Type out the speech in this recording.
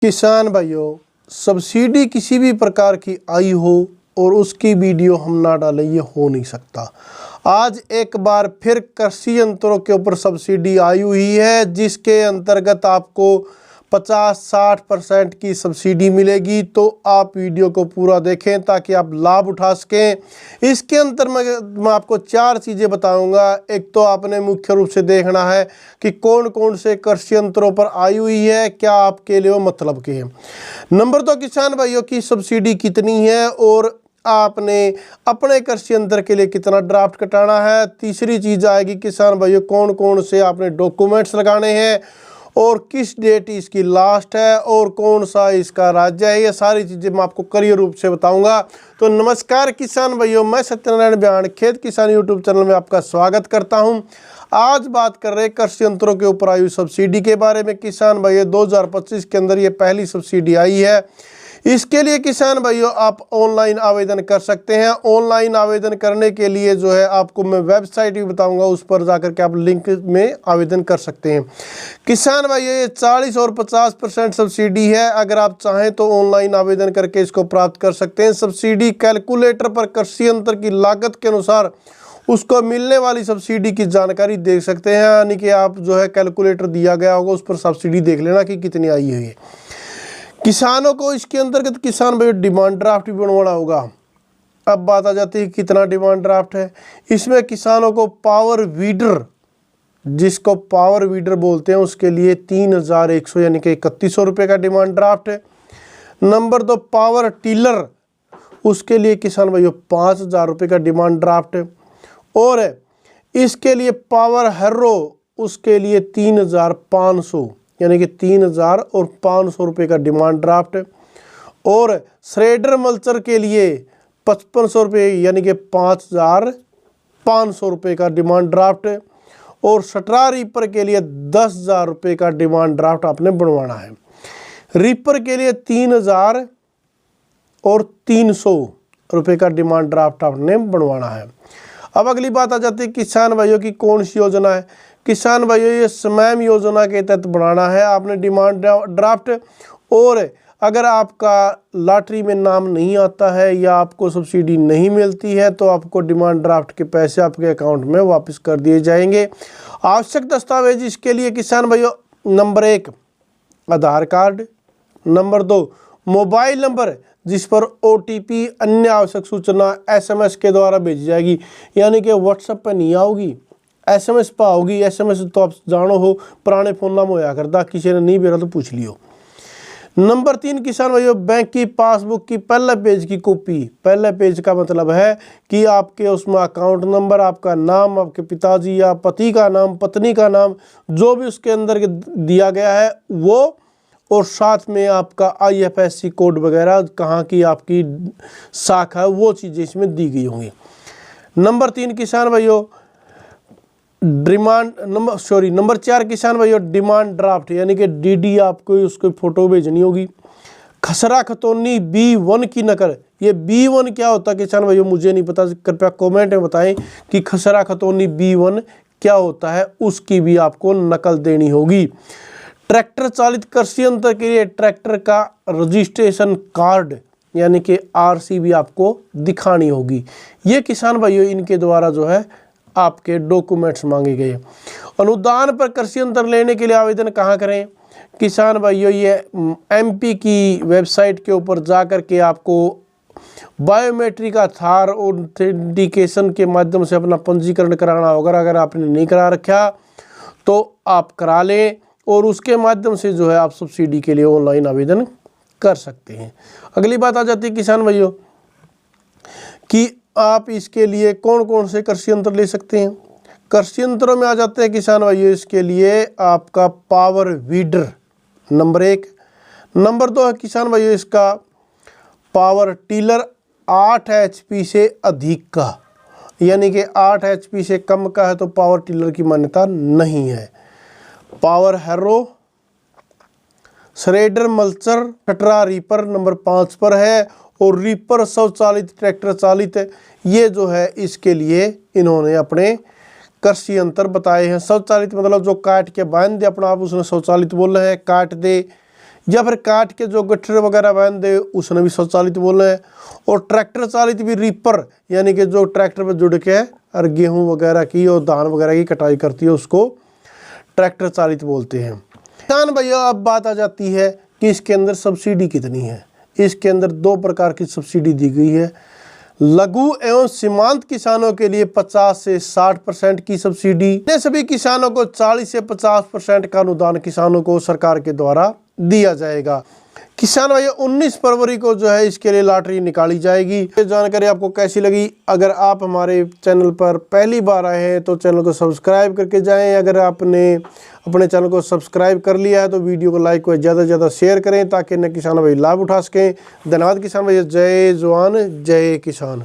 किसान भाइयों, सब्सिडी किसी भी प्रकार की आई हो और उसकी वीडियो हम ना डालें ये हो नहीं सकता। आज एक बार फिर कृषि यंत्रों के ऊपर सब्सिडी आई हुई है, जिसके अंतर्गत आपको 50-60% की सब्सिडी मिलेगी। तो आप वीडियो को पूरा देखें ताकि आप लाभ उठा सकें। इसके अंतर मैं आपको 4 चीज़ें बताऊंगा। एक तो आपने मुख्य रूप से देखना है कि कौन कौन से कृषि यंत्रों पर आई हुई है, क्या आपके लिए वो मतलब के हैं। नंबर 2, किसान भाइयों की सब्सिडी कितनी है और आपने अपने कृषि यंत्र के लिए कितना ड्राफ्ट कटाना है। तीसरी चीज़ आएगी किसान भाइयों, कौन कौन से आपने डॉक्यूमेंट्स लगाने हैं और किस डेट इसकी लास्ट है और कौन सा इसका राज्य है। ये सारी चीज़ें मैं आपको क्लियर रूप से बताऊंगा। तो नमस्कार किसान भाइयों, मैं सत्यनारायण ब्याण खेत किसान यूट्यूब चैनल में आपका स्वागत करता हूं। आज बात कर रहे हैं कृषि यंत्रों के ऊपर आई सब्सिडी के बारे में। किसान भाइयों, 2025 के अंदर ये पहली सब्सिडी आई है। इसके लिए किसान भाइयों आप ऑनलाइन आवेदन कर सकते हैं। ऑनलाइन आवेदन करने के लिए जो है आपको मैं वेबसाइट भी बताऊंगा, उस पर जाकर के आप लिंक में आवेदन कर सकते हैं। किसान भाइयों, ये 40 और 50% सब्सिडी है। अगर आप चाहें तो ऑनलाइन आवेदन करके इसको प्राप्त कर सकते हैं। सब्सिडी कैलकुलेटर पर कृषि यंत्र की लागत के अनुसार उसको मिलने वाली सब्सिडी की जानकारी देख सकते हैं। यानी कि आप जो है कैलकुलेटर दिया गया होगा, उस पर सब्सिडी देख लेना कि कितनी आई हुई है। किसानों को इसके अंतर्गत किसान भाई डिमांड ड्राफ्ट भी बनवाना होगा। अब बात आ जाती है कितना डिमांड ड्राफ्ट है। इसमें किसानों को पावर वीडर, जिसको पावर वीडर बोलते हैं, उसके लिए 3100 यानी कि 3100 रुपये का डिमांड ड्राफ्ट है। नंबर 2, पावर टिलर, उसके लिए किसान भाइयों 5000 रुपये का डिमांड ड्राफ्ट है। और इसके लिए पावर हैरो, उसके लिए 3500 यानी कि 3500 रुपये का डिमांड ड्राफ्ट है। और श्रेडर मल्चर के लिए 5500 रुपये यानी कि 5500 रुपये का डिमांड ड्राफ्ट है। और सटरा रीपर के लिए 10,000 रुपये का डिमांड ड्राफ्ट आपने बनवाना है। रीपर के लिए 3000 और 300 रुपये का डिमांड ड्राफ्ट आपने बनवाना है। अब अगली बात आ जाती है किसान भाइयों की कौन सी योजना है। किसान भाइयों, ये स्वयं योजना के तहत बनाना है आपने डिमांड ड्राफ्ट। और अगर आपका लॉटरी में नाम नहीं आता है या आपको सब्सिडी नहीं मिलती है तो आपको डिमांड ड्राफ्ट के पैसे आपके अकाउंट में वापस कर दिए जाएंगे। आवश्यक दस्तावेज इसके लिए किसान भाइयों, नंबर 1 आधार कार्ड, नंबर 2 मोबाइल नंबर जिस पर OTP अन्य आवश्यक सूचना SMS के द्वारा भेजी जाएगी। यानी कि व्हाट्सएप पर नहीं आओगी, SMS पर आओगी। SMS तो आप जानो हो, पुराने फ़ोन नाम होया करता, किसी ने नहीं भेजा तो पूछ लियो। नंबर 3 किसान भाइयों, बैंक की पासबुक की पहले पेज की कॉपी। पहले पेज का मतलब है कि आपके उसमें अकाउंट नंबर, आपका नाम, आपके पिताजी या पति का नाम, पत्नी का नाम, जो भी उसके अंदर दिया गया है वो, और साथ में आपका IFSC कोड वगैरह, कहाँ की आपकी शाखा है, वो चीज़ें इसमें दी गई होंगी। नंबर 3 किसान भाइयों नंबर 4 किसान भाइयों डिमांड ड्राफ्ट यानी कि DD आपको उसको फोटो भेजनी होगी। खसरा खतौनी B1 की नकल। ये B1 क्या होता है किसान भाइयों, मुझे नहीं पता, कृपया कमेंट में बताएं कि खसरा खतौनी B1 क्या होता है, उसकी भी आपको नकल देनी होगी। ट्रैक्टर चालित कृषि यंत्र के लिए ट्रैक्टर का रजिस्ट्रेशन कार्ड यानी कि RC भी आपको दिखानी होगी। ये किसान भाइयों इनके द्वारा जो है आपके डॉक्यूमेंट्स मांगे गए। अनुदान पर कृषि यंत्र लेने के लिए आवेदन कहाँ करें। किसान भाइयों, ये MP की वेबसाइट के ऊपर जाकर के आपको बायोमेट्रिक आधार ऑथेंटिकेशन के माध्यम से अपना पंजीकरण कराना होगा। अगर आपने नहीं करा रखा तो आप करा लें और उसके माध्यम से जो है आप सब्सिडी के लिए ऑनलाइन आवेदन कर सकते हैं। अगली बात आ जाती है किसान भाइयों कि आप इसके लिए कौन कौन से कृषि यंत्र ले सकते हैं। कृषि यंत्रों में आ जाते हैं किसान भाइयों, इसके लिए आपका पावर वीडर नंबर 1। नंबर 2 है किसान भाइयों इसका पावर टिलर 8 HP से अधिक का, यानी कि 8 HP से कम का है तो पावर टिलर की मान्यता नहीं है। Power harrow, shredder mulcher, Katra reaper number 5 पर है। और रीपर स्वचालित ट्रैक्टर चालित है, ये जो है इसके लिए इन्होंने अपने कृषि यंत्र बताए हैं। स्वचालित मतलब जो काट के बांध दे अपना आप, उसने स्वचालित बोल रहे हैं, काट दे, या फिर काट के जो गट्ठर वगैरह बांध दे उसने भी स्वचालित बोलना है। और ट्रैक्टर चालित भी रीपर यानी कि जो ट्रैक्टर पर जुड़ के और गेहूं वगैरह की और धान वगैरह की कटाई करती है उसको ट्रैक्टर चालित बोलते हैं। किसान भैया अब बात आ जाती है कि इसके अंदर सब्सिडी कितनी है। इसके अंदर 2 प्रकार की सब्सिडी दी गई है। लघु एवं सीमांत किसानों के लिए 50 से 60% की सब्सिडी, सभी किसानों को 40 से 50% का अनुदान किसानों को सरकार के द्वारा दिया जाएगा। किसान भाई 19 फरवरी को जो है इसके लिए लॉटरी निकाली जाएगी। ये जानकारी आपको कैसी लगी? अगर आप हमारे चैनल पर पहली बार आए हैं तो चैनल को सब्सक्राइब करके जाएं। अगर आपने अपने चैनल को सब्सक्राइब कर लिया है तो वीडियो को लाइक को ज़्यादा से ज़्यादा शेयर करें ताकि अन्य किसान भाई लाभ उठा सकें। धन्यवाद किसान भाई। जय जवान जय किसान।